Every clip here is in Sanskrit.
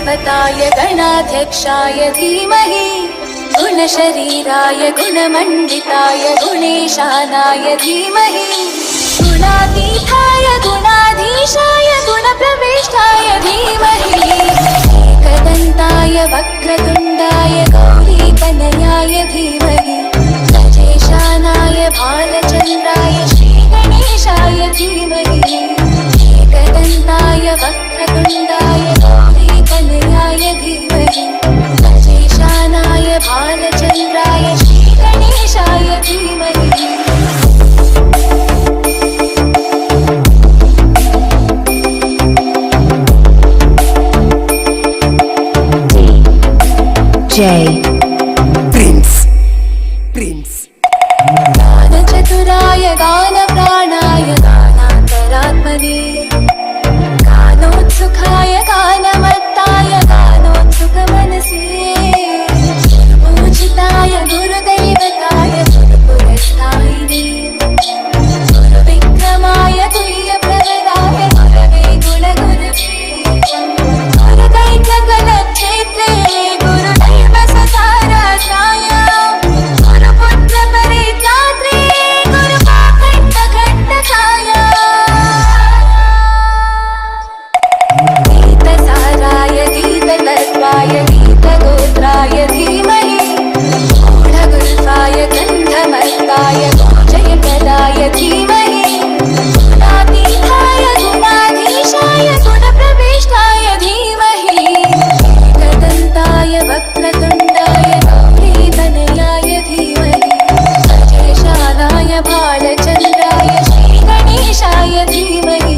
गुरुदैवताय गणाध्यक्षाय धीमहि गुणशरीराय गुणमण्डिताय गुणेशानाय धीमहि गुणातीताय गुणाधीशाय गुणप्रविष्टाय धीमहि एकदन्ताय वक्रतुण्डाय गौरीतनयाय धीमहि गजेशानाय भालचन्द्राय श्रीगणेशाय धीमहि एकदन्ताय वक्रतुण्डाय गौरीतनयाय धीमहि गजेशानाय भालचन्द्राय श्रीगणेशाय धीमहि Prince गानचतुराय गानप्राणाय गानान्तरात्मने गानोत्सुकाय गानमत्ताय गानोत्सुकमनसे पूजिताय गुरुदैवताय गुरुपुरस्तायिने गुरुविक्रमाय तुल्यप्रवराय गुरवे गुणगुरवे गुरुदैत्यगणक्षेत्रे गुरुदैव सताराशाय गुरुपुत्रपरित्रात्रे गुरुपाखण्डखण्डकाय गीतसाराय गीततत्त्वाय गीतगोत्राय धीमहि गूढगुल्फाय गन्धमस्ताय गोचयप्रदाय धीमहि गुणातीताय गुणाधीशाय गुणप्रविष्टाय धीमहि एकदन्ताय वक्रतुण्डाय गौरीतनयाय धीमहि गजेशानाय भालचन्द्राय श्रीगणेशाय धीमहि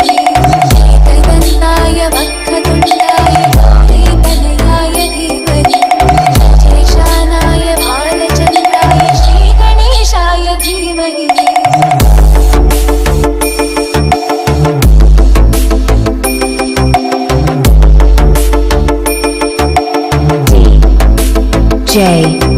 एकदन्ताय वक्रतुण्डाय गौरीतनयाय धीमहि गजेशानाय भालचन्द्राय श्रीगणेशाय धीमहि J